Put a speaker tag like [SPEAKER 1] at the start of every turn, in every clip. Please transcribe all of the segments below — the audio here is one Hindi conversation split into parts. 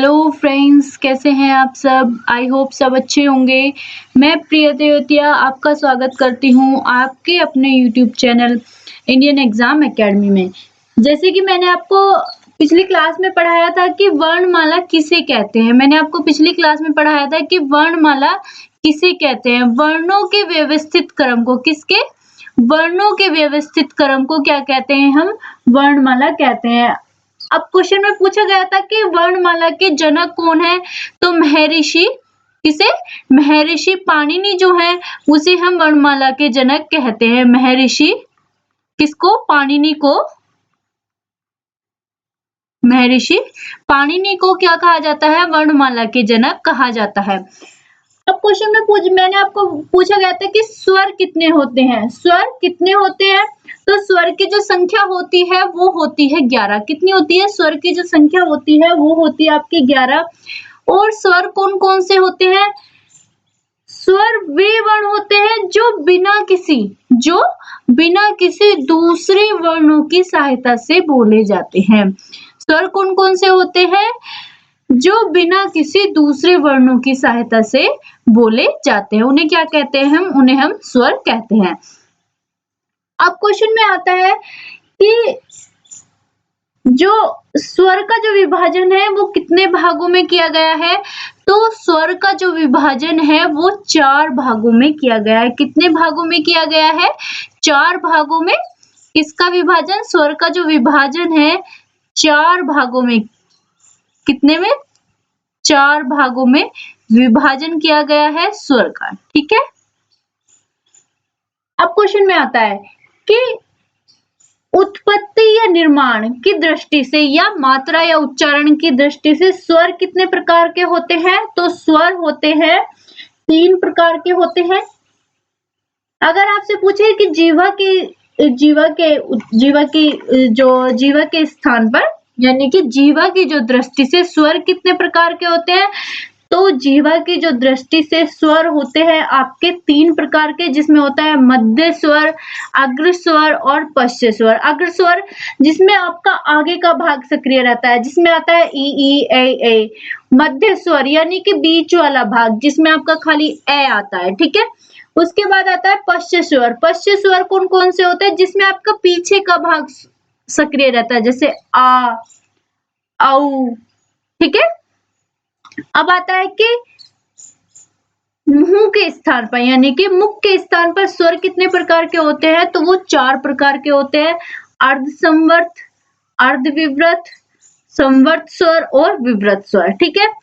[SPEAKER 1] हेलो फ्रेंड्स, कैसे हैं आप सब? आई होप सब अच्छे होंगे। मैं प्रिया देवतिया आपका स्वागत करती हूँ आपके अपने YouTube channel Indian exam academy में। जैसे कि मैंने आपको पिछली क्लास में पढ़ाया था कि वर्णमाला किसे कहते हैं। मैंने आपको पिछली क्लास में पढ़ाया था कि वर्णमाला किसे कहते हैं। वर्णों के व्यवस्थित क्रम को किसके वर्णों के व्यवस्थित क्रम को क्या कहते हैं? हम वर्णमाला कहते हैं। अब क्वेश्चन में पूछा गया था कि वर्णमाला के जनक कौन है, तो महर्षि किसे महर्षि पाणिनि जो है उसे हम वर्णमाला के जनक कहते हैं। महर्षि किसको पाणिनि को महर्षि पाणिनि को क्या कहा जाता है? वर्णमाला के जनक कहा जाता है। अब क्वेश्चन में मैंने आपको पूछा गया था कि स्वर कितने होते हैं। स्वर कितने होते हैं? तो स्वर की जो संख्या होती है वो होती है 11। कितनी होती है? स्वर की जो संख्या होती है वो होती है आपकी 11। और स्वर कौन कौन से होते हैं? स्वर वे वर्ण होते हैं जो बिना किसी दूसरे वर्णों की सहायता से बोले जाते हैं। स्वर कौन कौन से होते हैं? जो बिना किसी दूसरे वर्णों की सहायता से बोले जाते हैं। उन्हें क्या कहते हैं? उन्हें हम स्वर कहते हैं। अब क्वेश्चन में आता है कि जो स्वर का जो विभाजन है वो कितने भागों में किया गया है? तो स्वर का जो विभाजन है वो 4 भागों में किया गया है। कितने भागों में किया गया है? 4 भागों में। किसका विभाजन? स्वर का जो विभाजन है 4 भागों में। कितने में? 4 भागों में विभाजन किया गया है स्वर का। ठीक है। अब क्वेश्चन में आता है कि उत्पत्ति या निर्माण की दृष्टि से या मात्रा या उच्चारण की दृष्टि से स्वर कितने प्रकार के होते हैं? तो स्वर होते हैं 3 प्रकार के होते हैं। अगर आपसे पूछे कि जीवा के स्थान पर यानी कि जीवा की जो दृष्टि से स्वर कितने प्रकार के होते हैं? तो जीवा की जो दृष्टि से स्वर होते हैं आपके 3 प्रकार के, जिसमें होता है मध्य स्वर, अग्र स्वर और पश्च स्वर। अग्र स्वर जिसमें आपका आगे का भाग सक्रिय रहता है, जिसमें आता है ई ए। मध्य स्वर यानी कि बीच वाला भाग जिसमें आपका खाली ए आता है। ठीक है। उसके बाद आता है पश्च स्वर। पश्च स्वर कौन कौन से होते हैं? जिसमें आपका पीछे का भाग सक्रिय रहता है, जैसे आ, औ। ठीक है। अब आता है कि मुंह के स्थान पर यानी कि मुख के स्थान पर स्वर कितने प्रकार के होते हैं? तो वो 4 प्रकार के होते हैं। अर्ध संवर्त, अर्ध विवृत, संवर्त स्वर और विवृत स्वर। ठीक है।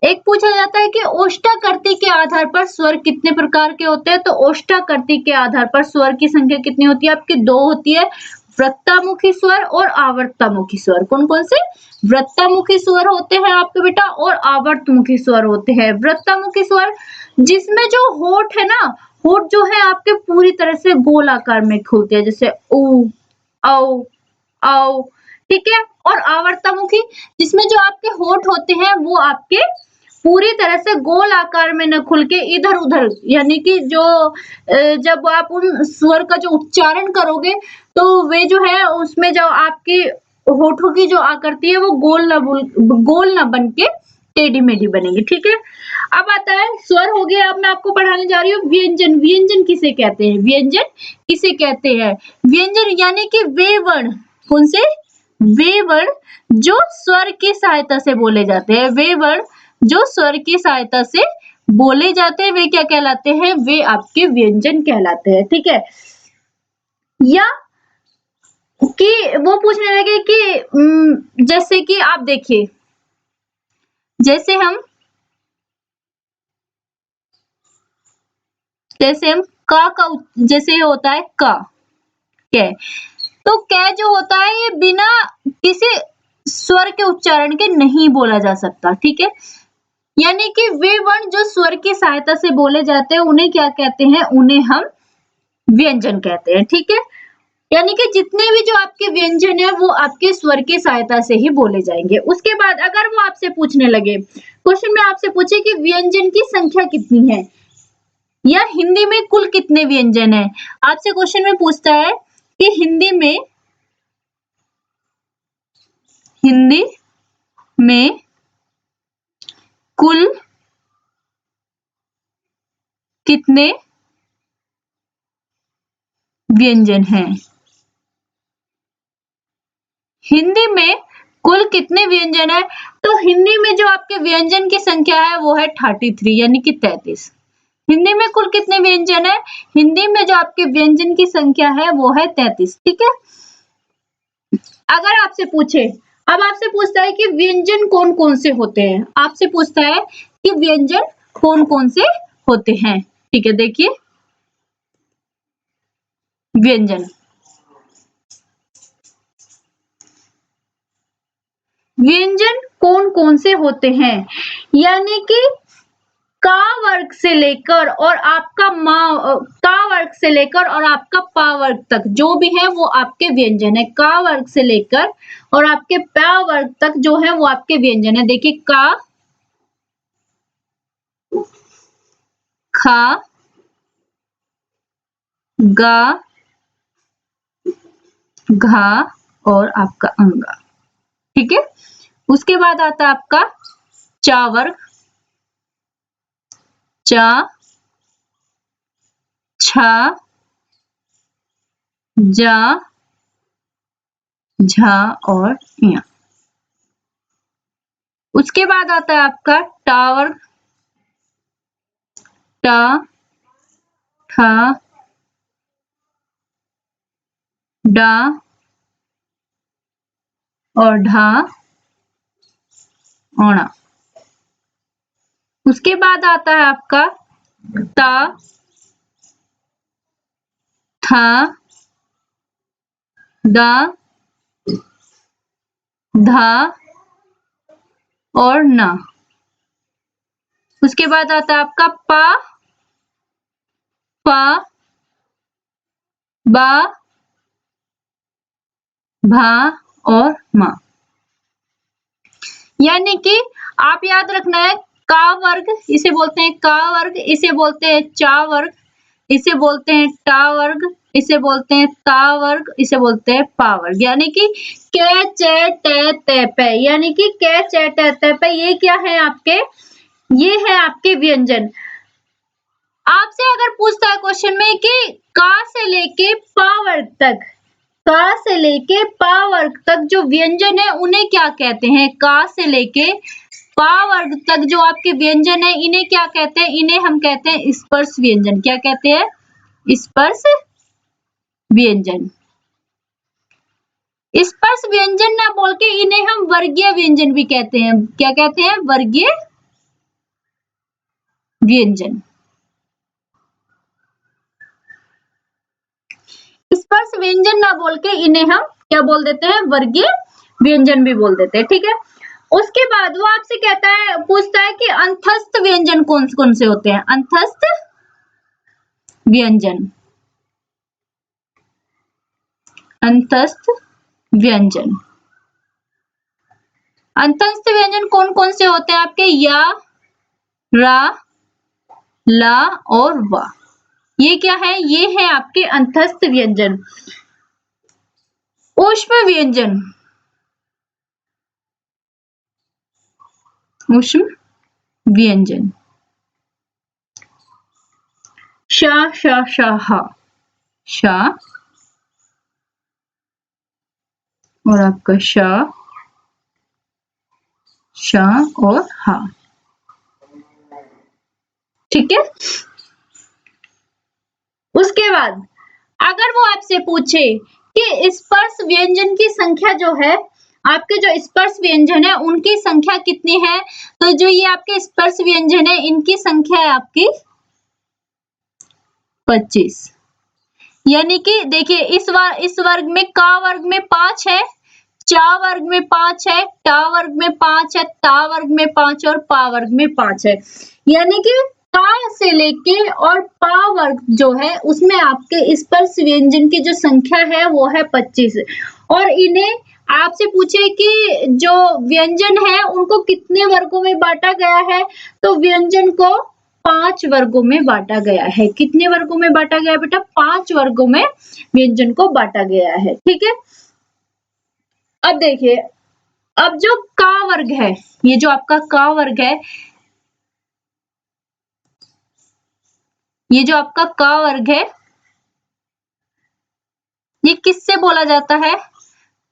[SPEAKER 1] एक पूछा जाता है कि ओष्ठाकृति के आधार पर स्वर कितने प्रकार के होते हैं? तो ओष्ठाकृति के आधार पर स्वर की संख्या कितनी होती है? आपकी 2 होती है। वृत्तामुखी स्वर और आवर्तमुखी स्वर। कौन कौन से? वृत्तामुखी स्वर होते हैं आपके बेटा और आवर्तमुखी स्वर होते हैं। वृत्तामुखी स्वर जिसमें जो होठ है ना, होठ जो है आपके पूरी तरह से गोल आकार में खुलते हैं, जैसे ऊ, औ, औ। ठीक है। और आवर्तमुखी जिसमें जो आपके होठ होते हैं वो आपके पूरी तरह से गोल आकार में न खुल के इधर उधर, यानी कि जो जब आप उन स्वर का जो उच्चारण करोगे तो वे जो है उसमें जो आपकी होठों की जो आकृति है वो गोल ना बन के टेढ़ी मेढ़ी बनेगी। ठीक है। अब आता है स्वर हो गया। अब मैं आपको पढ़ाने जा रही हूँ व्यंजन। व्यंजन किसे कहते हैं? व्यंजन किसे कहते हैं? व्यंजन यानी कि वे वर्ण। कौन से? वे वर्ण जो स्वर की सहायता से बोले जाते हैं। वे वर्ण जो स्वर की सहायता से बोले जाते हैं वे क्या कहलाते हैं? वे आपके व्यंजन कहलाते हैं। ठीक है। या कि वो पूछने लगे कि जैसे कि आप देखिए, जैसे हम का जैसे होता है क, कै। तो कै जो होता है ये बिना किसी स्वर के उच्चारण के नहीं बोला जा सकता। ठीक है। यानी कि वे वर्ण जो स्वर की सहायता से बोले जाते हैं उन्हें क्या कहते हैं? उन्हें हम व्यंजन कहते हैं। ठीक है। यानी कि जितने भी जो आपके व्यंजन है वो आपके स्वर की सहायता से ही बोले जाएंगे। उसके बाद अगर वो आपसे पूछने लगे, क्वेश्चन में आपसे पूछे कि व्यंजन की संख्या कितनी है या हिंदी में कुल कितने व्यंजन है, आपसे क्वेश्चन में पूछता है कि हिंदी में कुल कितने व्यंजन हैं? हिंदी में कुल कितने व्यंजन है? तो हिंदी में जो आपके व्यंजन की संख्या है वो है 33 यानी कि 33। हिंदी में कुल कितने व्यंजन है? हिंदी में जो आपके व्यंजन की संख्या है वो है 33। ठीक है। अगर आपसे पूछे, अब आपसे पूछता है कि व्यंजन कौन कौन से होते हैं, आपसे पूछता है कि व्यंजन कौन कौन से होते हैं। ठीक है, देखिए व्यंजन, व्यंजन कौन कौन से होते हैं, यानी कि का वर्ग से लेकर और आपका का वर्ग से लेकर और आपका पा वर्ग तक जो भी है वो आपके व्यंजन है। का वर्ग से लेकर और आपके पा वर्ग तक जो है वो आपके व्यंजन है। देखिए का, खा, गा, घा और आपका अंगा। ठीक है। उसके बाद आता है आपका चा वर्ग, चा, छा, जा, झा और या। उसके बाद आता है आपका टा वर्ग, टा, ठा, डा और ढा, औणा। उसके बाद आता है आपका ता, था, दा, धा और ना। उसके बाद आता है आपका पा, पा, बा, भा और मा। यानी कि आप याद रखना है का वर्ग इसे बोलते हैं का वर्ग, इसे बोलते हैं चा वर्ग, इसे बोलते हैं टा वर्ग, इसे बोलते हैं ता वर्ग, इसे बोलते हैं पा वर्ग। यानी कि कै चे टे ते पे, यानी कि कै चे टे ते पे ये क्या है आपके, ये है आपके व्यंजन। आपसे अगर पूछता है क्वेश्चन में कि का से लेके पा वर्ग तक, का से लेके पा वर्ग तक जो व्यंजन है उन्हें क्या कहते हैं? का से लेके पा वर्ग तक जो आपके व्यंजन है इन्हें क्या कहते हैं? इन्हें हम कहते हैं स्पर्श व्यंजन। क्या कहते हैं? स्पर्श व्यंजन। स्पर्श व्यंजन ना बोल के इन्हें हम वर्गीय व्यंजन भी कहते हैं। क्या कहते हैं? वर्गीय व्यंजन। स्पर्श व्यंजन ना बोल के इन्हें हम क्या बोल देते हैं? वर्गीय व्यंजन भी बोल देते हैं। ठीक है। उसके बाद वो आपसे कहता है, पूछता है कि अंतस्थ व्यंजन कौन कौन से होते हैं? अंतस्थ व्यंजन, अंतस्थ व्यंजन, अंतस्थ व्यंजन कौन कौन से होते हैं आपके? या, रा, ला और वा। ये क्या है? ये है आपके अंतस्थ व्यंजन। ऊष्म व्यंजन, ऊष्म व्यंजन, शा शा शा हा, शा और आपका शा, शा और हा। ठीक है। उसके बाद अगर वो आपसे पूछे कि स्पर्श व्यंजन की संख्या जो है, आपके जो स्पर्श व्यंजन है उनकी संख्या कितनी है, तो जो ये आपके स्पर्श व्यंजन है इनकी संख्या है आपकी 25। यानी कि देखिए इस वर्ग में का वर्ग में 5 है, चा वर्ग में 5 है, टा वर्ग में 5 है, ता वर्ग में 5 और पा वर्ग में 5 है। यानी कि का से लेके और पा वर्ग जो है उसमें आपके स्पर्श व्यंजन की जो संख्या है वो है 25। और इन्हें आपसे पूछे कि जो व्यंजन है उनको कितने वर्गों में बांटा गया है, तो व्यंजन को 5 वर्गों में बांटा गया है। कितने वर्गों में बांटा गया बेटा? 5 वर्गों में व्यंजन को बांटा गया है। ठीक है। अब देखिए, अब जो का वर्ग है, ये जो आपका का वर्ग है ये जो आपका क वर्ग है ये किससे बोला जाता है?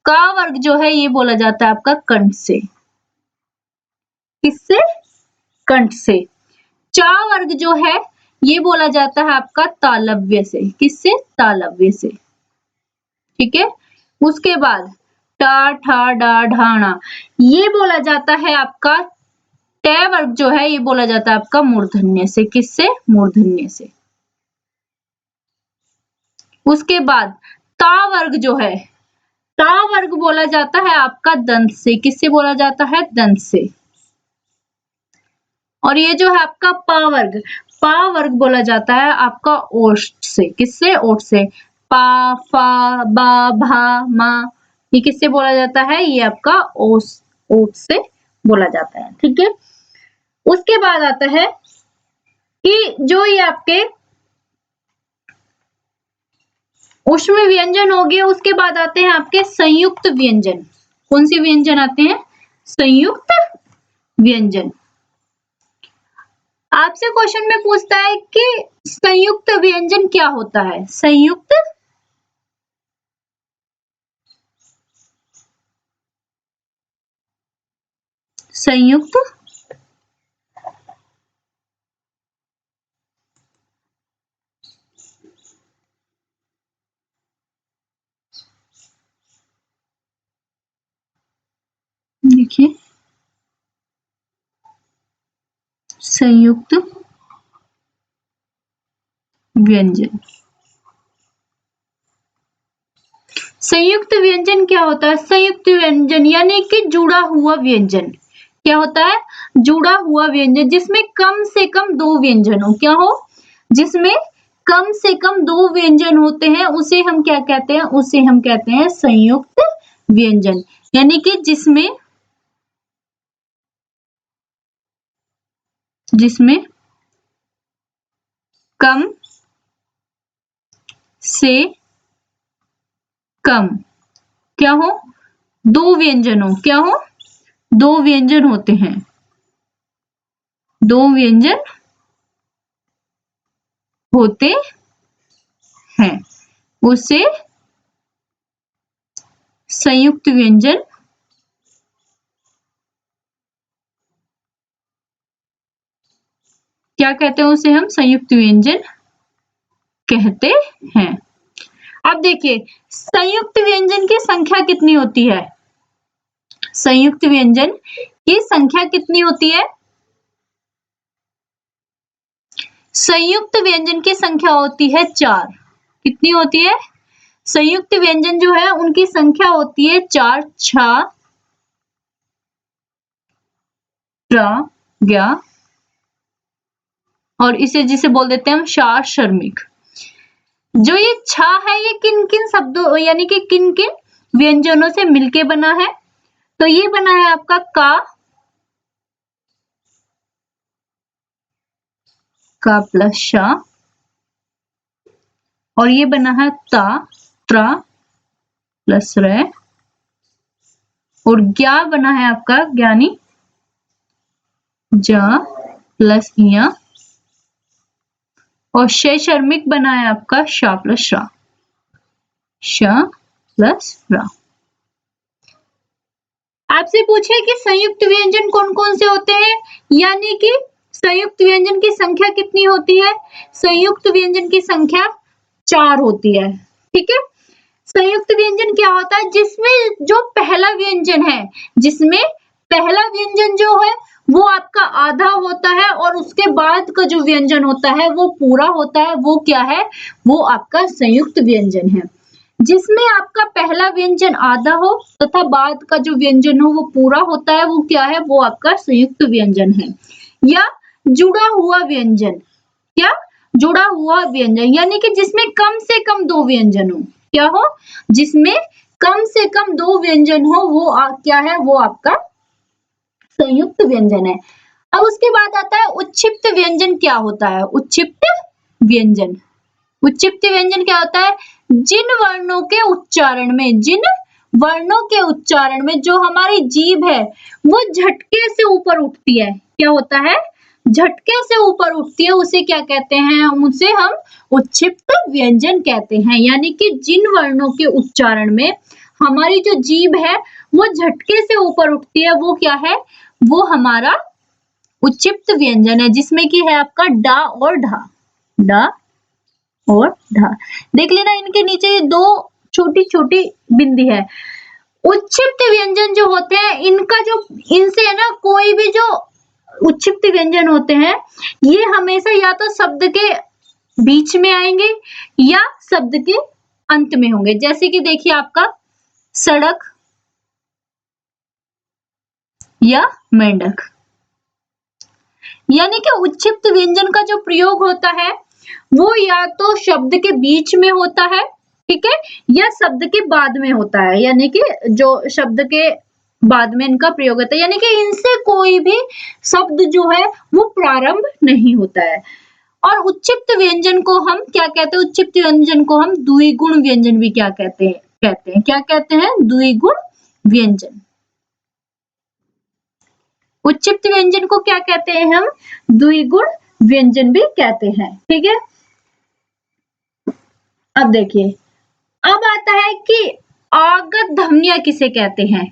[SPEAKER 1] क वर्ग जो है ये बोला जाता है आपका कंठ से। किससे? कंठ से। च वर्ग जो है ये बोला जाता है आपका तालव्य से। किससे? तालव्य से। ठीक है। उसके बाद ट ठ ड ढ ण ये बोला जाता है आपका ट वर्ग जो है ये बोला जाता है आपका मूर्धन्य से। किससे? मूर्धन्य से। उसके बाद ता वर्ग जो है ता वर्ग बोला जाता है आपका दंत से। किससे बोला जाता है? दंत से। और ये जो है आपका पा वर्ग बोला जाता है आपका ओष्ठ से। किससे? ओष्ठ से। पा फा बा भा मा ये किससे बोला जाता है? ये आपका ओष्ठ से बोला जाता है। ठीक है। उसके बाद आता है कि जो ये आपके ऊष्म व्यंजन हो गए, उसके बाद आते हैं आपके संयुक्त व्यंजन। कौन से व्यंजन आते हैं? संयुक्त व्यंजन। आपसे क्वेश्चन में पूछता है कि संयुक्त व्यंजन क्या होता है? संयुक्त देखिए संयुक्त व्यंजन। संयुक्त व्यंजन क्या होता है? संयुक्त व्यंजन यानी कि जुड़ा हुआ व्यंजन। क्या होता है? जुड़ा हुआ व्यंजन जिसमें कम से कम दो व्यंजन हो। क्या हो? जिसमें कम से कम दो व्यंजन होते हैं उसे हम क्या कहते हैं? उसे हम कहते हैं संयुक्त व्यंजन। यानी कि जिसमें कम से कम क्या हो? दो व्यंजन हो। क्या हो? दो व्यंजन होते हैं। दो व्यंजन होते हैं उसे संयुक्त व्यंजन क्या कहते हैं? उसे हम संयुक्त व्यंजन कहते हैं। अब देखिए संयुक्त व्यंजन की संख्या कितनी होती है? संयुक्त व्यंजन की संख्या कितनी होती है? संयुक्त व्यंजन की संख्या होती है 4। कितनी होती है? संयुक्त व्यंजन जो है उनकी संख्या होती है 4। छ त्र ज्ञ और इसे जिसे बोल देते हैं हम शार शर्मिक। जो ये छ है ये किन किन शब्दों यानी कि किन किन व्यंजनों से मिलके बना है? तो ये बना है आपका का प्लस श और ये बना है ता त्र प्लस र और ज्ञा बना है आपका ज्ञानी ज प्लस इया और शर्मिक बना है आपका श प्लस रा। श प्लस रा। आपसे पूछे कि संयुक्त व्यंजन कौन कौन से होते हैं यानी कि संयुक्त व्यंजन की संख्या कितनी होती है? संयुक्त व्यंजन की संख्या 4 होती है। ठीक है। संयुक्त व्यंजन क्या होता है? जिसमें जो पहला व्यंजन है जिसमें पहला व्यंजन जो है वो आपका आधा होता है और उसके बाद का जो व्यंजन होता है वो पूरा होता है। वो क्या है? वो आपका संयुक्त व्यंजन है। जिसमें आपका पहला व्यंजन आधा हो तथा बाद का जो व्यंजन हो वो पूरा होता है। वो क्या है? वो आपका संयुक्त व्यंजन है। या जुड़ा हुआ व्यंजन। क्या? जुड़ा हुआ व्यंजन यानी कि जिसमें कम से कम दो व्यंजन हो। क्या हो? जिसमें कम से कम दो व्यंजन हो वो क्या है? वो आपका संयुक्त व्यंजन है। अब उसके बाद आता है उच्छिष्ट व्यंजन। क्या होता है उच्छिष्ट व्यंजन? उच्छिष्ट व्यंजन क्या होता है? जिन वर्णों के उच्चारण में जो हमारी जीभ है वो झटके से ऊपर उठती है। क्या होता है? झटके से ऊपर उठती है उसे क्या कहते हैं? उसे हम उच्छिष्ट व्यंजन कहते हैं। यानी कि जिन वर्णों के उच्चारण में हमारी जो जीभ है वो झटके से ऊपर उठती है वो क्या है? वो हमारा उच्छिष्ट व्यंजन है, जिसमें कि है आपका डा और ढा। डा और ढा। देख लेना इनके नीचे ये दो छोटी छोटी बिंदी है। उच्छिष्ट व्यंजन जो होते हैं इनका जो इनसे है ना कोई भी जो उच्छिष्ट व्यंजन होते हैं ये हमेशा या तो शब्द के बीच में आएंगे या शब्द के अंत में होंगे। जैसे कि देखिए आपका सड़क या मेंढक। यानी कि उच्छिष्ट व्यंजन का जो प्रयोग होता है वो या तो शब्द के बीच में होता है, ठीक है, या शब्द के बाद में होता है। यानी कि जो शब्द के बाद में इनका प्रयोग होता है, यानी कि इनसे कोई भी शब्द जो है वो प्रारंभ नहीं होता है। और उच्छिष्ट व्यंजन को हम क्या कहते हैं? उच्छिष्ट व्यंजन को हम द्विगुण व्यंजन भी क्या कहते हैं? क्या कहते हैं? द्विगुण व्यंजन। उच्छिष्ट व्यंजन को क्या कहते हैं हम? द्विगुण व्यंजन भी कहते हैं, ठीक है। अब देखिए, अब आता है कि आगत ध्वनियां किसे कहते हैं?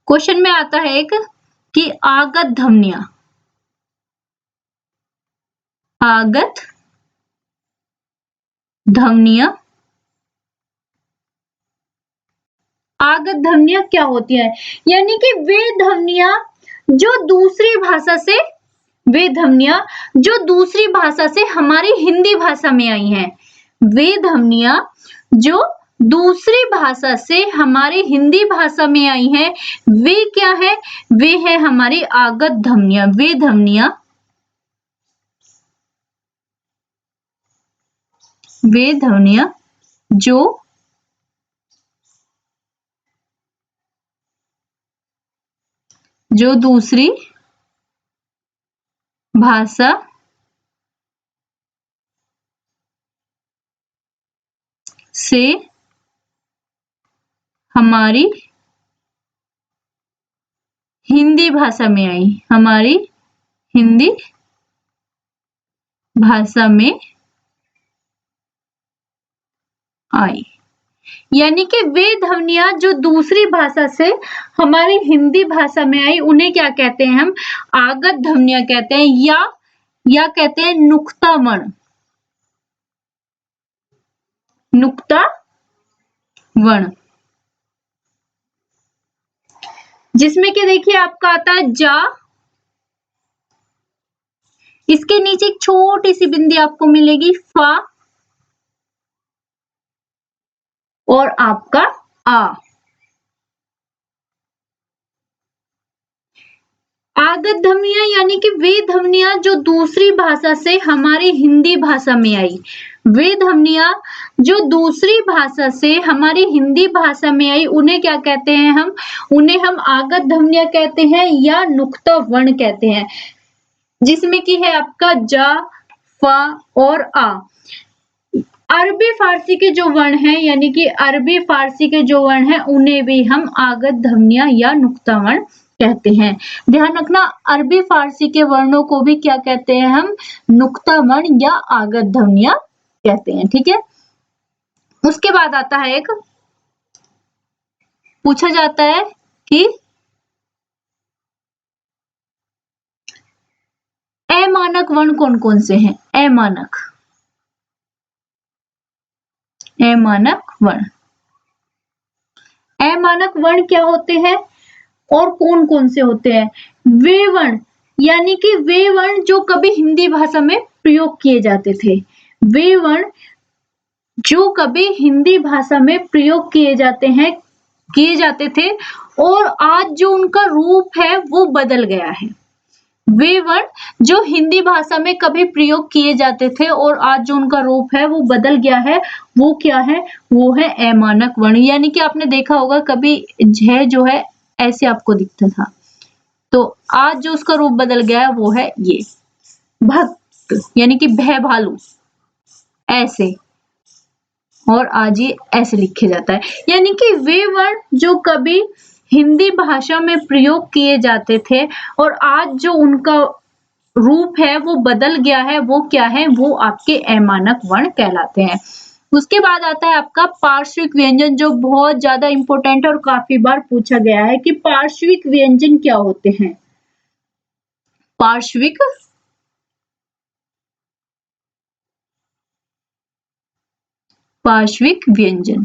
[SPEAKER 1] क्वेश्चन में आता है एक कि आगत ध्वनियां। आगत ध्वनियां। आगत ध्वनियां क्या होती है? यानी कि वे ध्वनियां जो दूसरी भाषा से हमारी हिंदी भाषा में आई हैं। वे ध्वनियां जो दूसरी भाषा से हमारी हिंदी भाषा में आई हैं वे क्या है? वे है हमारी आगत ध्वनियां। वे ध्वनियां जो दूसरी भाषा से हमारी हिंदी भाषा में आई। हमारी हिंदी भाषा में आई। यानी कि वे ध्वनियां जो दूसरी भाषा से हमारी हिंदी भाषा में आई उन्हें क्या कहते हैं? हम आगत ध्वनियां कहते हैं या कहते हैं नुक्ता वर्ण। नुक्ता वर्ण, जिसमें कि देखिए आपका आता है जा, इसके नीचे एक छोटी सी बिंदी आपको मिलेगी फा और आपका आ। आगत ध्वनियां यानी कि वे ध्वनियां जो दूसरी भाषा से हमारी हिंदी भाषा में आई। वे ध्वनियां जो दूसरी भाषा से हमारी हिंदी भाषा में आई उन्हें क्या कहते हैं? हम उन्हें हम आगत ध्वनियां कहते हैं या नुक्ता वर्ण कहते हैं, जिसमें कि है आपका जा, फा और आ। अरबी फारसी के जो वर्ण हैं यानी कि अरबी फारसी के जो वर्ण हैं उन्हें भी हम आगत ध्वनियां या नुक्ता वर्ण कहते हैं। ध्यान रखना, अरबी फारसी के वर्णों को भी क्या कहते हैं? हम नुक्ता वर्ण या आगत ध्वनियां कहते हैं, ठीक है। उसके बाद आता है एक, पूछा जाता है कि अमानक वर्ण कौन कौन से हैं? अमानक वर्ण। अमानक वर्ण क्या होते हैं और कौन कौन से होते हैं? वे वर्ण, यानी कि वे वर्ण जो कभी हिंदी भाषा में प्रयोग किए जाते थे। वे वर्ण जो कभी हिंदी भाषा में प्रयोग किए जाते थे और आज जो उनका रूप है वो बदल गया है। वे वर्ण जो हिंदी भाषा में कभी प्रयोग किए जाते थे और आज जो उनका रूप है वो बदल गया है, वो क्या है? वो है अमानक वर्ण। यानी कि आपने देखा होगा कभी झ जो है ऐसे आपको दिखता था, तो आज जो उसका रूप बदल गया है वो है ये भक्त, यानी कि भय भालू ऐसे, और आज ये ऐसे लिखे जाता है। यानी कि वे वर्ण जो कभी हिंदी भाषा में प्रयोग किए जाते थे और आज जो उनका रूप है वो बदल गया है, वो क्या है, वो आपके अमानक वर्ण कहलाते हैं। उसके बाद आता है आपका पार्श्विक व्यंजन, जो बहुत ज्यादा इंपॉर्टेंट है और काफी बार पूछा गया है कि पार्श्विक व्यंजन क्या होते हैं। पार्श्विक पार्श्विक व्यंजन,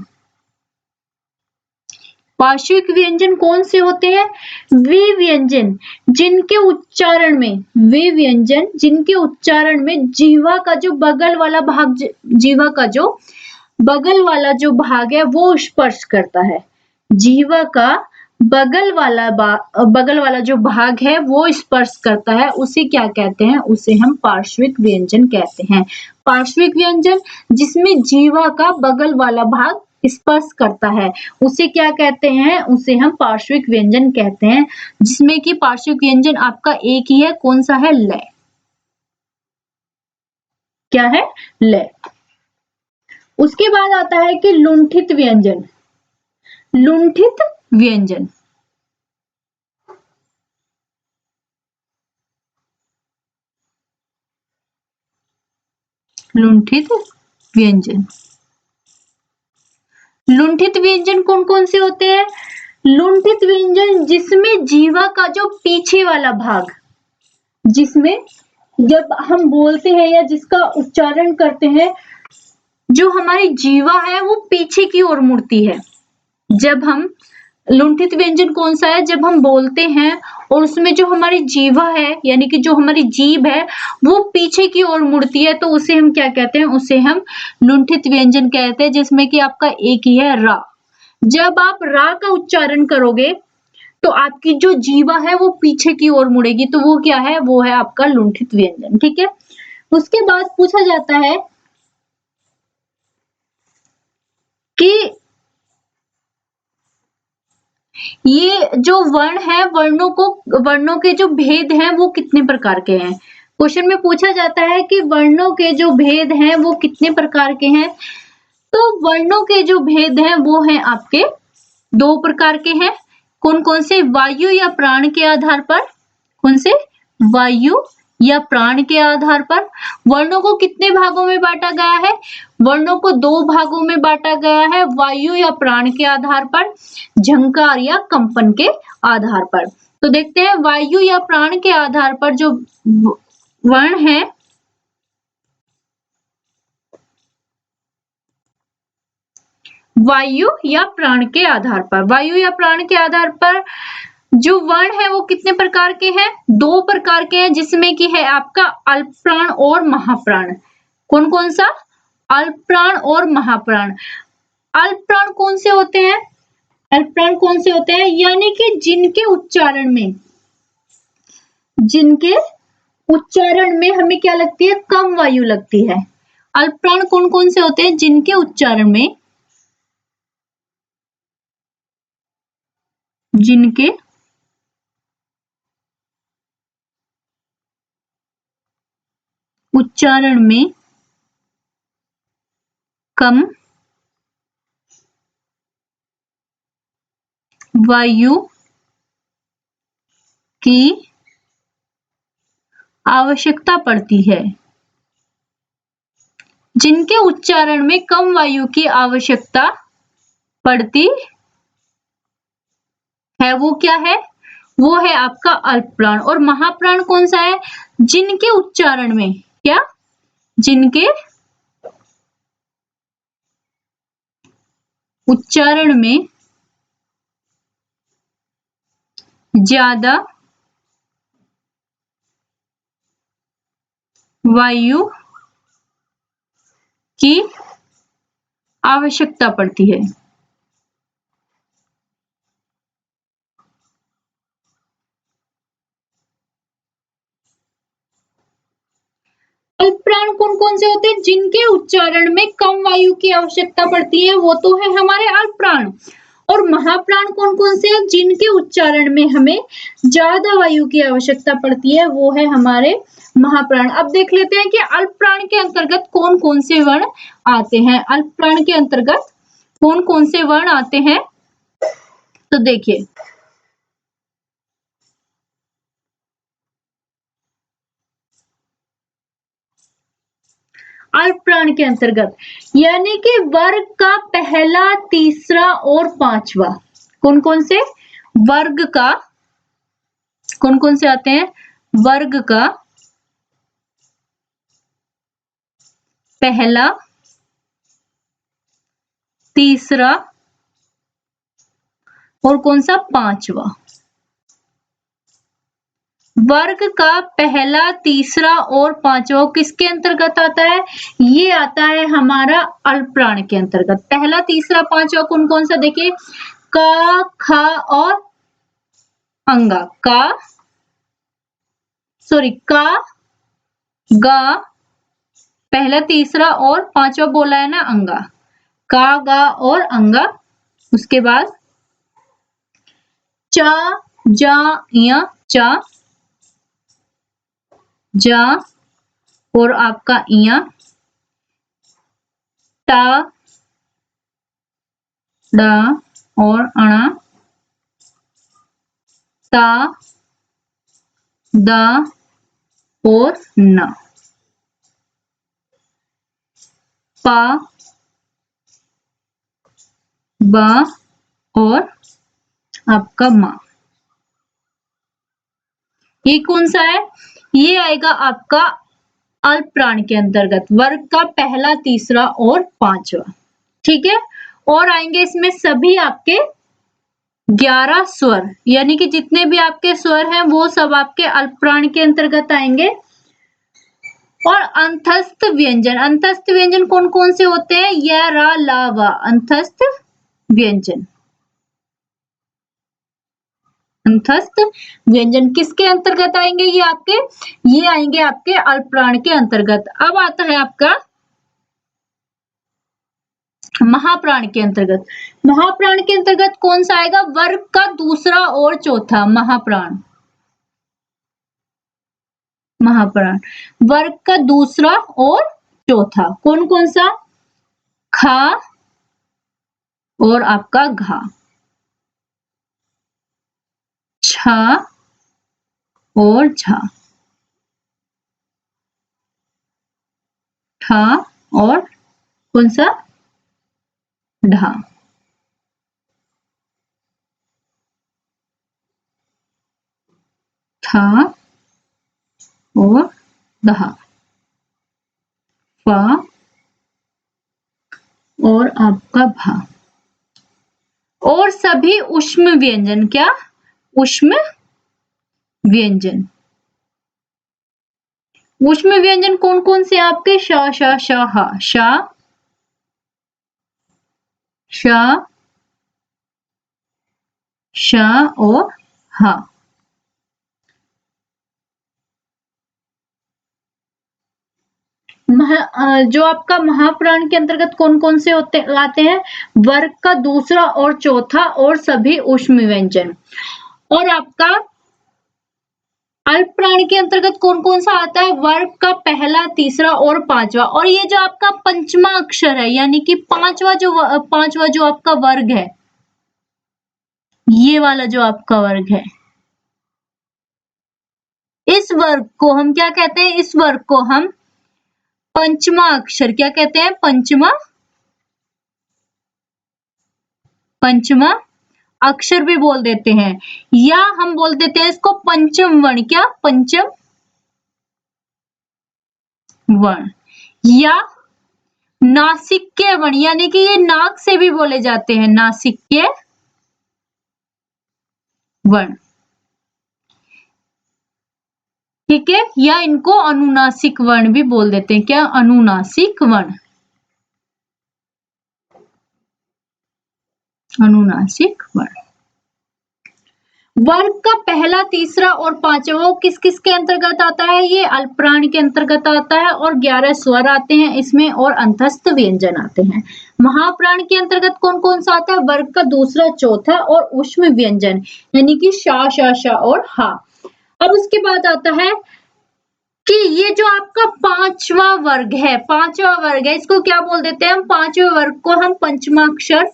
[SPEAKER 1] पार्श्विक व्यंजन कौन से होते हैं? वे व्यंजन जिनके उच्चारण में, वे व्यंजन जिनके उच्चारण में जीवा का जो बगल वाला भाग, जीवा का जो बगल वाला जो भाग है वो स्पर्श करता है। जीवा का बगल वाला जो भाग है वो स्पर्श करता है, उसे क्या कहते हैं? उसे हम पार्श्विक व्यंजन कहते हैं। पार्श्विक व्यंजन जिसमें जीवा का बगल वाला भाग स्पर्श करता है, उसे क्या कहते हैं? उसे हम पार्श्विक व्यंजन कहते हैं। जिसमें कि पार्श्विक व्यंजन आपका एक ही है, कौन सा है? लय। क्या है? लय। उसके बाद आता है कि लुंठित व्यंजन। लुंठित व्यंजन, लुंठित व्यंजन, लुंठित व्यंजन कौन कौन से होते हैं? लुंठित व्यंजन जिसमें जीवा का जो पीछे वाला भाग, जिसमें जब हम बोलते हैं या जिसका उच्चारण करते हैं, जो हमारी जीवा है वो पीछे की ओर मुड़ती है। जब हम, लुंठित व्यंजन कौन सा है? जब हम बोलते हैं और उसमें जो हमारी जीवा है यानी कि जो हमारी जीभ है वो पीछे की ओर मुड़ती है, तो उसे हम क्या कहते हैं? उसे हम लुंठित व्यंजन कहते हैं। जिसमें कि आपका एक ही है, रा। जब आप रा का उच्चारण करोगे तो आपकी जो जीवा है वो पीछे की ओर मुड़ेगी, तो वो क्या है? वो है आपका लुंठित व्यंजन। ठीक है। उसके बाद पूछा जाता है कि ये जो वर्ण है, वर्णों के जो भेद हैं वो कितने प्रकार के हैं? क्वेश्चन में पूछा जाता है कि वर्णों के जो भेद हैं वो कितने प्रकार के हैं। तो वर्णों के जो भेद हैं वो हैं आपके दो प्रकार के हैं। कौन कौन से? वायु या प्राण के आधार पर। कौन से? वायु या प्राण के आधार पर। वर्णों को कितने भागों में बांटा गया है? वर्णों को दो भागों में बांटा गया है, वायु या प्राण के आधार पर, झंकार या कंपन के आधार पर। तो देखते हैं वायु या प्राण के आधार पर जो वर्ण है, वायु या प्राण के आधार पर, वायु या प्राण के आधार पर जो वर्ण है वो कितने प्रकार के हैं? दो प्रकार के हैं, जिसमें कि है आपका अल्प प्राण और महाप्राण। कौन कौन सा? अल्प प्राण और महाप्राण। अल्प प्राण कौन से होते हैं? अल्प प्राण कौन से होते हैं? यानी कि जिनके उच्चारण में हमें क्या लगती है? कम वायु लगती है। अल्प प्राण कौन कौन से होते हैं? जिनके उच्चारण में कम वायु की आवश्यकता पड़ती है। जिनके उच्चारण में कम वायु की आवश्यकता पड़ती है वो क्या है? वो है आपका अल्प प्राण। और महाप्राण कौन सा है? जिनके उच्चारण में क्या? जिनके उच्चारण में ज्यादा वायु की आवश्यकता पड़ती है। अल्प प्राण कौन कौन से होते हैं? जिनके उच्चारण में कम वायु की आवश्यकता पड़ती है, वो तो है हमारे अल्प प्राण। और महाप्राण कौन कौन से हैं? जिनके उच्चारण में हमें ज्यादा वायु की आवश्यकता पड़ती है, वो है हमारे महाप्राण। अब देख लेते हैं कि अल्प प्राण के अंतर्गत कौन कौन से वर्ण आते हैं। अल्प प्राण के अंतर्गत कौन कौन से वर्ण आते हैं? तो देखिए, अल्प प्राण के अंतर्गत, यानी कि वर्ग का पहला, तीसरा और पांचवा। कौन कौन से वर्ग का, कौन कौन से आते हैं? वर्ग का पहला, तीसरा और कौन सा? पांचवा। वर्ग का पहला, तीसरा और पांचवा किसके अंतर्गत आता है? ये आता है हमारा अल्प प्राण के अंतर्गत। पहला, तीसरा, पांचवा कौन कौन सा? देखिए, का, खा और अंगा। का, का, गा, पहला, तीसरा और पांचवा बोला है ना, अंगा। का, गा और अंगा। उसके बाद चा, जा, या, चा, जा और आपका इया, टा, डा और अणा, ता, दा और ना, पा, बा और आपका मा। ये कौन सा है? ये आएगा आपका अल्प प्राण के अंतर्गत, वर्ग का पहला, तीसरा और पांचवा। ठीक है, और आएंगे इसमें सभी आपके 11 स्वर, यानी कि जितने भी आपके स्वर हैं वो सब आपके अल्प प्राण के अंतर्गत आएंगे। और अंतस्थ व्यंजन, अंतस्थ व्यंजन कौन कौन से होते हैं? य, रा, ला, वा, अंतस्थ व्यंजन। अंतस्थ व्यंजन किसके अंतर्गत आएंगे? ये आएंगे आपके अल्प प्राण के अंतर्गत। अब आता है आपका महाप्राण के अंतर्गत। महाप्राण के अंतर्गत कौन सा आएगा? वर्ग का दूसरा और चौथा, महाप्राण। महाप्राण वर्ग का दूसरा और चौथा कौन कौन सा? खा और आपका घा, छा और झा, ठा और कौन सा? ढा। ठा और दहा, फा और आपका भा। और सभी ऊष्म व्यंजन, क्या? ऊष्म व्यंजन। ऊष्म व्यंजन कौन कौन से आपके? शा, शा, शा, हा, शा, शा, शा और हा। जो आपका महाप्राण के अंतर्गत कौन कौन से आते हैं? वर्ग का दूसरा और चौथा और सभी ऊष्म व्यंजन। और आपका अल्प प्राण के अंतर्गत कौन कौन सा आता है? वर्ग का पहला, तीसरा और पांचवा। और ये जो आपका पंचमा अक्षर है, यानी कि पांचवा जो आपका वर्ग है, ये वाला जो आपका वर्ग है, इस वर्ग को हम क्या कहते हैं? इस वर्ग को हम पंचमा अक्षर क्या कहते हैं? पंचमा अक्षर भी बोल देते हैं, या हम बोल देते हैं इसको पंचम वर्ण। क्या? पंचम वर्ण या नासिक्य वर्ण, यानी कि ये नाक से भी बोले जाते हैं, नासिक्य वर्ण। ठीक है, या इनको अनुनासिक वर्ण भी बोल देते हैं। क्या? अनुनासिक वर्ण, अनुनासिक वर्ण। वर्ग का पहला, तीसरा और पांचवा किस किस के अंतर्गत आता है? ये अल्प प्राण के अंतर्गत आता है और 11 स्वर आते हैं इसमें और अंतस्थ व्यंजन आते हैं। महाप्राण के अंतर्गत कौन कौन सा आता है? वर्ग का दूसरा, चौथा और ऊष्म व्यंजन, यानी कि शा, शा, शा और हा। अब उसके बाद आता है कि ये जो आपका पांचवा वर्ग है, इसको क्या बोल देते हैं हम? पांचवें वर्ग को हम पंचमाक्षर,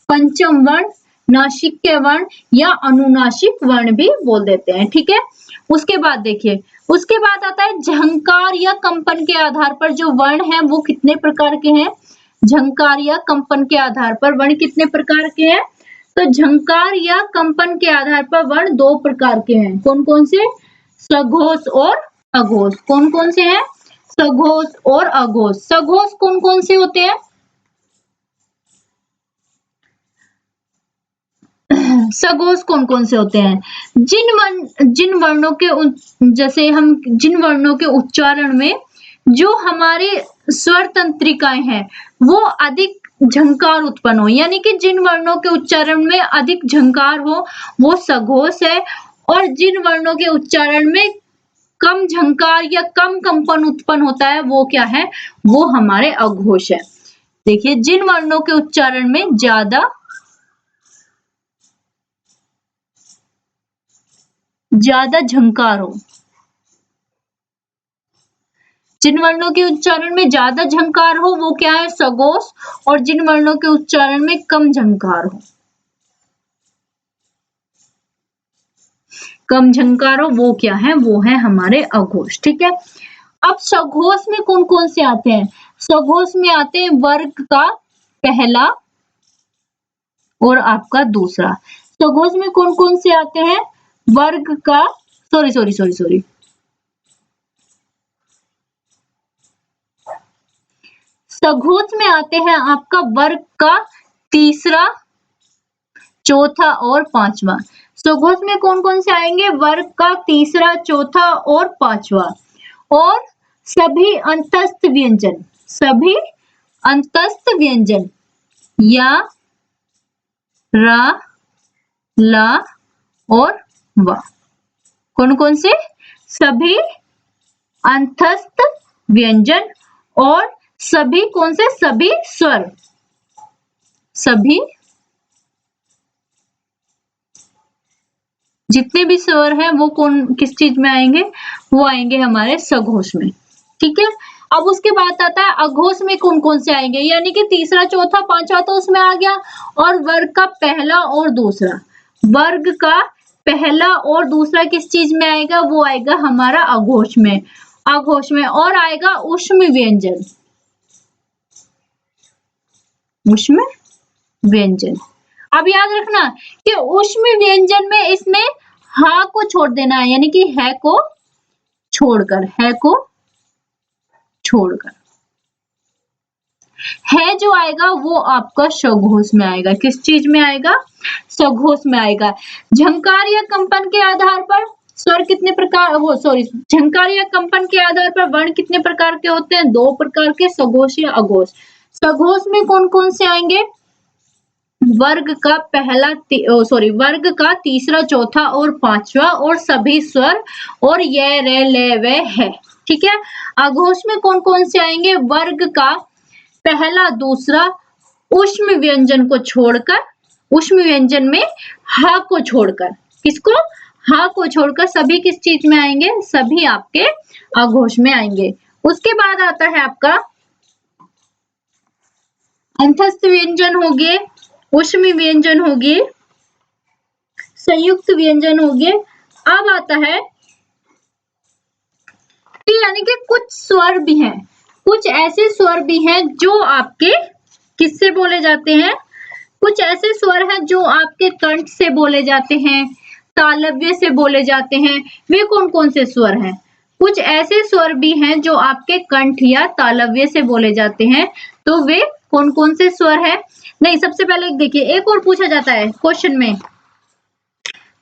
[SPEAKER 1] पंचम वर्ण नासिक्य वर्ण या अनुनासिक वर्ण भी बोल देते हैं। ठीक है, उसके बाद देखिए, उसके बाद आता है झंकार या कंपन के आधार पर जो वर्ण है वो कितने प्रकार के हैं। झंकार या कंपन के आधार पर वर्ण कितने प्रकार के हैं। तो झंकार या कंपन के आधार पर वर्ण दो प्रकार के हैं। कौन कौन से। सघोष और अघोष। कौन कौन से हैं। सघोष और अघोष। सघोष कौन कौन से होते हैं। सघोष कौन कौन से होते हैं। जिन वर्णों के जैसे हम जिन वर्णों के उच्चारण में जो हमारे स्वर तंत्रिकाएं हैं वो अधिक झंकार उत्पन्न हो, यानी कि जिन वर्णों के उच्चारण में अधिक झंकार हो वो सघोष है, और जिन वर्णों के उच्चारण में कम झंकार या कम कंपन उत्पन्न होता है वो क्या है, वो हमारे अघोष है। देखिए, जिन वर्णों के उच्चारण में ज्यादा झंकार हो, जिन वर्णों के उच्चारण में ज्यादा झंकार हो वो क्या है, सघोष, और जिन वर्णों के उच्चारण में कम झंकार हो वो क्या है, वो है हमारे अघोष। ठीक है, अब सघोष में कौन कौन से आते हैं। सघोष में आते हैं वर्ग का पहला और आपका दूसरा। सघोष में कौन कौन से आते हैं। वर्ग का सॉरी सघोष में आते हैं आपका वर्ग का तीसरा, चौथा और पांचवा। सघोष में कौन कौन से आएंगे, वर्ग का तीसरा, चौथा और पांचवा, और सभी अंतस्थ व्यंजन या, रा, ला और वा। कौन कौन से, सभी अंतस्थ व्यंजन और सभी कौन से, सभी स्वर, सभी जितने भी स्वर हैं वो किस चीज में आएंगे, वो आएंगे हमारे सघोष में। ठीक है, अब उसके बाद आता है अघोष में कौन कौन से आएंगे, यानी कि तीसरा, चौथा, पांचवा तो उसमें आ गया, और वर्ग का पहला और दूसरा। वर्ग का पहला और दूसरा किस चीज में आएगा, वो आएगा हमारा अघोष में। और आएगा ऊष्म व्यंजन। अब याद रखना कि ऊष्म व्यंजन में इसमें हा को छोड़ देना है, यानी कि है को छोड़कर, है जो आएगा वो आपका सघोष में आएगा। किस चीज में आएगा, सघोष में आएगा। झंकार या कंपन के आधार पर स्वर कितने प्रकार, झंकार या कंपन के आधार पर वर्ण कितने प्रकार के होते हैं, दो प्रकार के, सघोष या अघोष। सघोष में कौन कौन से आएंगे, वर्ग का तीसरा, चौथा और पांचवा, और सभी स्वर, और ये, रे, ले, वे, है। ठीक है, अघोष में कौन कौन से आएंगे, वर्ग का पहला, दूसरा, ऊष्म व्यंजन को छोड़कर, ऊष्म व्यंजन में हा को छोड़कर, किसको, हा को छोड़कर सभी किस चीज में आएंगे, सभी आपके अघोष में आएंगे। उसके बाद आता है आपका अंतस्थ व्यंजन हो गए, ऊष्म व्यंजन हो गए, संयुक्त व्यंजन हो गए। अब आता है कि यानी कि कुछ स्वर भी हैं, कुछ ऐसे स्वर भी हैं जो आपके किससे बोले जाते हैं, कुछ ऐसे स्वर हैं जो आपके कंठ से बोले जाते हैं, तालव्य से बोले जाते हैं। वे कौन कौन से स्वर हैं, कुछ ऐसे स्वर भी हैं जो आपके कंठ या तालव्य से बोले जाते हैं, तो वे कौन कौन से स्वर हैं। नहीं, सबसे पहले देखिए, एक और पूछा जाता है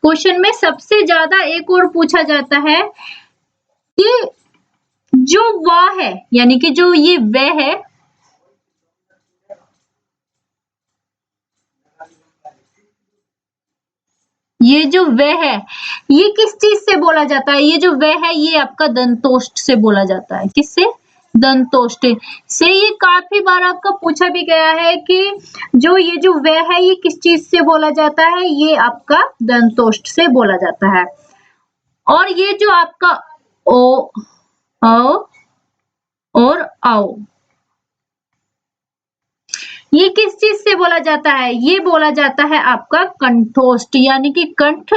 [SPEAKER 1] क्वेश्चन में सबसे ज्यादा एक और पूछा जाता है कि जो वा है, यानी कि जो ये वे है, ये जो वे है ये किस चीज से बोला जाता है, ये जो वे है ये आपका दंतोष्ठ से बोला जाता है। किससे, दंतोष्ठ से। ये काफी बार आपका पूछा भी गया है कि जो ये जो वे है ये किस चीज से बोला जाता है, ये आपका दंतोष्ठ से बोला जाता है। और ये जो आपका ओ, औ और आओ, ये किस चीज से बोला जाता है? ये बोला जाता है आपका कंठोष्ठ, यानी कि कंठ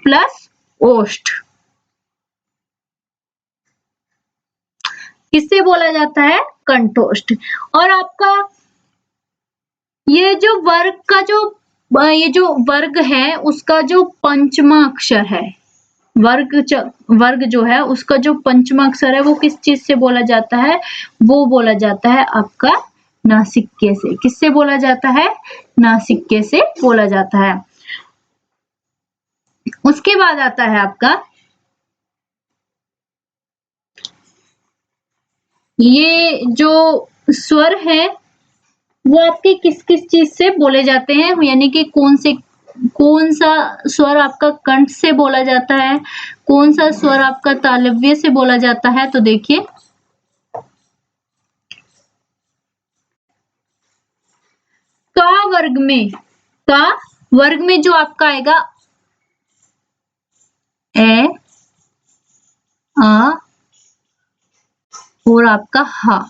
[SPEAKER 1] प्लस ओष्ठ। किससे बोला जाता है? कंठोष्ठ। और आपका ये जो वर्ग का ये जो वर्ग है उसका जो पंचमा अक्षर है, वर्ग जो है उसका जो पंचमा अक्षर है वो किस चीज से बोला जाता है? वो बोला जाता है आपका नासिक्य से। किससे बोला जाता है? नासिक्य से बोला जाता है। उसके बाद आता है आपका ये जो स्वर है वो आपके किस किस चीज से बोले जाते हैं, यानी कि कौन सा स्वर आपका कंठ से बोला जाता है, कौन सा स्वर आपका तालव्य से बोला जाता है। तो देखिए का वर्ग में जो आपका आएगा ए, आ और आपका हा,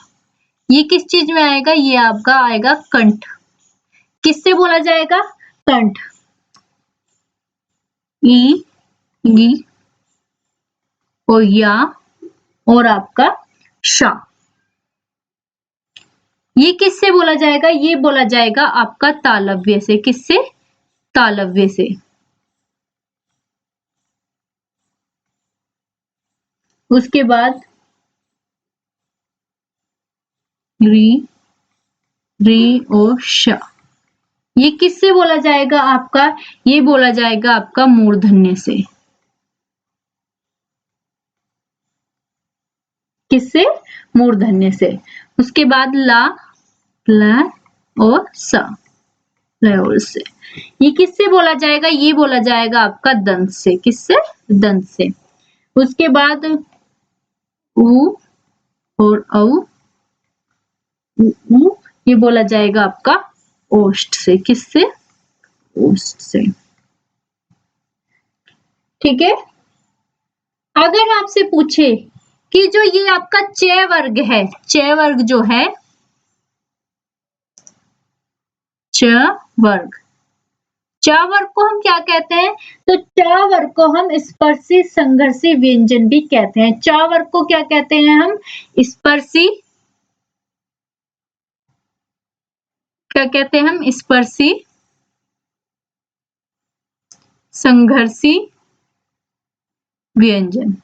[SPEAKER 1] ये किस चीज में आएगा? ये आपका आएगा कंठ। किससे बोला जाएगा? कंठ। ई, और या और आपका शा, ये किससे बोला जाएगा? ये बोला जाएगा आपका तालव्य से। किससे? तालव्य से। उसके बाद री और श, ये किससे बोला जाएगा आपका? ये बोला जाएगा आपका मूर्धन्य से। किससे? मूर्धन्य से। उसके बाद ला और सा, और से, ये किससे बोला जाएगा? ये बोला जाएगा आपका दंत से। किससे? दंत से। उसके बाद उ और औ, ये बोला जाएगा आपका ओष्ठ से। किससे? ओष्ठ से। ठीक है। अगर आपसे पूछे कि जो ये आपका च वर्ग है, च वर्ग जो है, च वर्ग को हम क्या कहते हैं? तो च वर्ग को हम स्पर्शी संघर्षी व्यंजन भी कहते हैं। च वर्ग को क्या कहते हैं हम? स्पर्शी, क्या कहते हैं हम? स्पर्शी संघर्षी व्यंजन।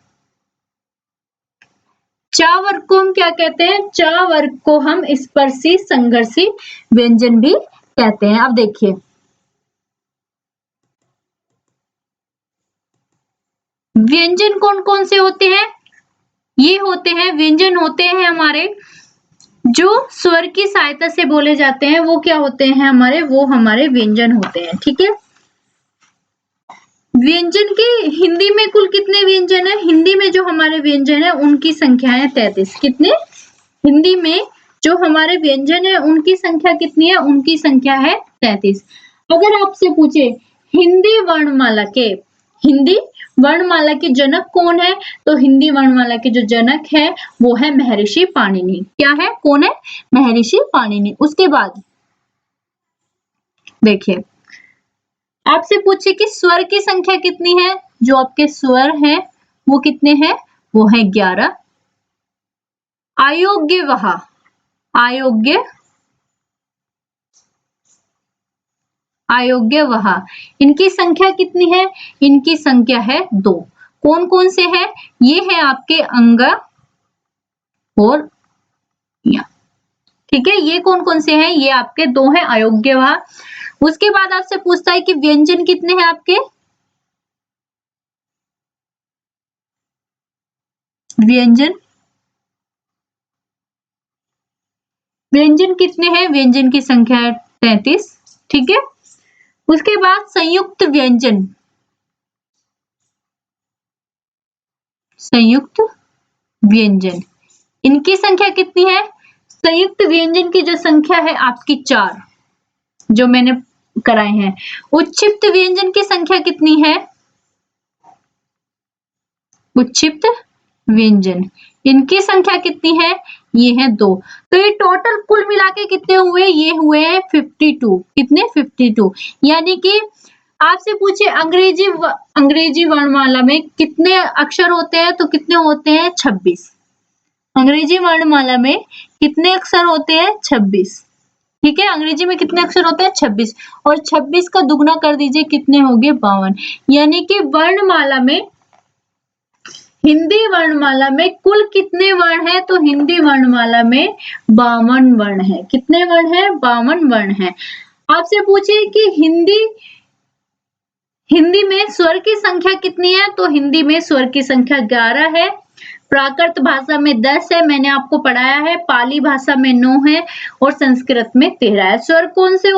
[SPEAKER 1] च वर्ग को हम क्या कहते हैं? च वर्ग को हम स्पर्शी संघर्षी व्यंजन भी कहते हैं। अब देखिए व्यंजन कौन कौन से होते हैं? ये होते हैं, व्यंजन होते हैं हमारे जो स्वर की सहायता से बोले जाते हैं। वो क्या होते हैं हमारे? वो हमारे व्यंजन होते हैं। ठीक है। व्यंजन के हिंदी में कुल कितने व्यंजन है? हिंदी में जो हमारे व्यंजन है उनकी संख्या है 33। कितने? हिंदी में जो हमारे व्यंजन है उनकी संख्या कितनी है? उनकी संख्या है 33। अगर आपसे पूछे हिंदी वर्णमाला के जनक कौन है? तो हिंदी वर्णमाला के जो जनक है वो है महर्षि पाणिनि। क्या है? कौन है? महर्षि पाणिनि। उसके बाद देखिए आपसे पूछे कि स्वर की संख्या कितनी है? जो आपके स्वर हैं वो कितने हैं? वो है 11। अयोग्य वह, इनकी संख्या कितनी है? इनकी संख्या है 2। कौन कौन से हैं? ये है आपके अंग और या। ठीक है। ये कौन कौन से हैं? ये आपके 2 हैं, अयोग्य वह। उसके बाद आपसे पूछता है कि व्यंजन कितने हैं आपके? व्यंजन कितने हैं? व्यंजन की संख्या है 33। ठीक है। उसके बाद संयुक्त व्यंजन, इनकी संख्या कितनी है? संयुक्त व्यंजन की जो संख्या है आपकी 4, जो मैंने कराए हैं। उच्छिष्ट व्यंजन की संख्या कितनी है? उच्छिष्ट व्यंजन, इनकी संख्या कितनी है? ये है 2। तो ये टोटल कुल मिला के कितने हुए? ये हुए हैं 52। कितने? 52। यानी कि आपसे पूछे अंग्रेजी वर्णमाला में कितने अक्षर होते हैं, तो कितने होते हैं? 26। अंग्रेजी वर्णमाला में कितने अक्षर होते हैं? 26। ठीक है, अंग्रेजी में कितने अक्षर होते हैं? 26। और 26 का दुगना कर दीजिए, कितने हो गए? 52। यानी कि वर्णमाला में, हिंदी वर्णमाला में कुल कितने वर्ण हैं? तो हिंदी वर्णमाला में 52 वर्ण है। कितने वर्ण है? 52 वर्ण है। आपसे पूछे कि हिंदी में स्वर की संख्या कितनी है? तो हिंदी में स्वर की संख्या 11 है। प्राकृत भाषा में 10 है, मैंने आपको पढ़ाया है। पाली भाषा में 9 है और संस्कृत में 13 है। स्वर कौन से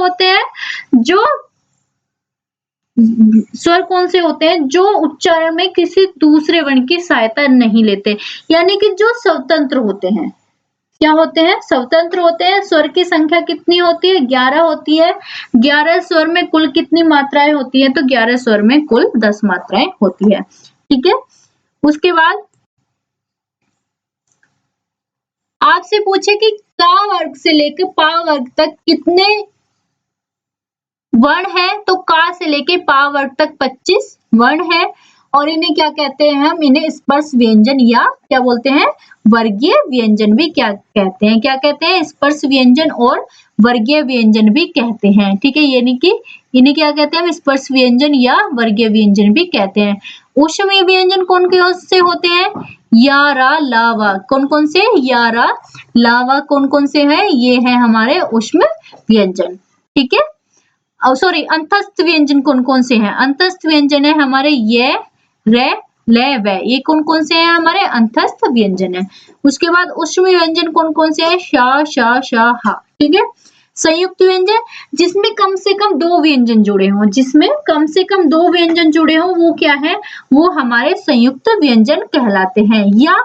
[SPEAKER 1] होते हैं? जो उच्चारण में किसी दूसरे वर्ण की सहायता नहीं लेते, यानी कि जो स्वतंत्र होते हैं। क्या होते हैं? स्वतंत्र होते हैं। स्वर की संख्या कितनी होती है? 11 होती है। 11 स्वर में कुल कितनी मात्राएं होती है? तो 11 स्वर में कुल 10 मात्राएं होती है। ठीक है, उसके बाद आपसे पूछे कि का वर्ग से लेकर पा वर्ग तक कितने वर्ण है? तो का से लेके पा वर्ग तक 25 वर्ण है। और इन्हें क्या कहते हैं? हम इन्हें स्पर्श व्यंजन या क्या बोलते हैं? वर्गीय व्यंजन भी क्या कहते हैं? क्या कहते हैं? स्पर्श व्यंजन और वर्गीय व्यंजन भी कहते हैं। ठीक है, यानी कि इन्हें क्या कहते हैं? हम स्पर्श व्यंजन या वर्गीय व्यंजन भी कहते हैं। ऊष्मीय व्यंजन कौन कौन से होते हैं? या, रा, लावा। कौन कौन से? या, रा, लावा कौन कौन से हैं? ये है हमारे ऊष्म व्यंजन। ठीक है, सॉरी, अंतस्थ व्यंजन कौन कौन से हैं? अंतस्थ व्यंजन है हमारे ये, रे, ले, वे। ये कौन कौन से हैं? हमारे अंतस्थ व्यंजन है। उसके बाद ऊष्म व्यंजन कौन कौन से हैं? शा, शा, शा, हा। ठीक है, संयुक्त व्यंजन जिसमें कम से कम 2 व्यंजन जुड़े हों, जिसमें कम से कम 2 व्यंजन जुड़े हों, वो क्या है? वो हमारे संयुक्त व्यंजन कहलाते हैं। या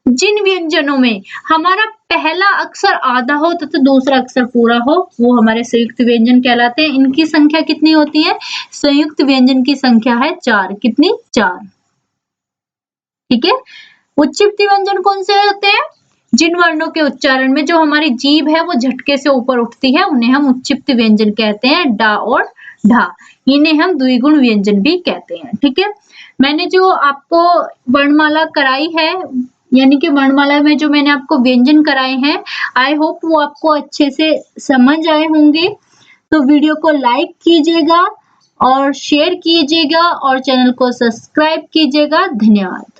[SPEAKER 1] जिन व्यंजनों में हमारा पहला अक्षर आधा हो तथा दूसरा अक्षर पूरा हो, वो हमारे संयुक्त व्यंजन कहलाते हैं। इनकी संख्या कितनी होती है? संयुक्त व्यंजन की संख्या है 4। कितनी? 4। ठीक है, उच्चिप्त व्यंजन कौन से होते हैं? जिन वर्णों के उच्चारण में जो हमारी जीभ है वो झटके से ऊपर उठती है, उन्हें हम उच्चिप्त व्यंजन कहते हैं। डा और ढा। इन्हें हम द्विगुण व्यंजन भी कहते हैं। ठीक है, मैंने जो आपको वर्णमाला कराई है, यानी कि वर्णमाला में जो मैंने आपको व्यंजन कराए हैं, आई होप वो आपको अच्छे से समझ आए होंगे। तो वीडियो को लाइक कीजिएगा और शेयर कीजिएगा और चैनल को सब्सक्राइब कीजिएगा। धन्यवाद।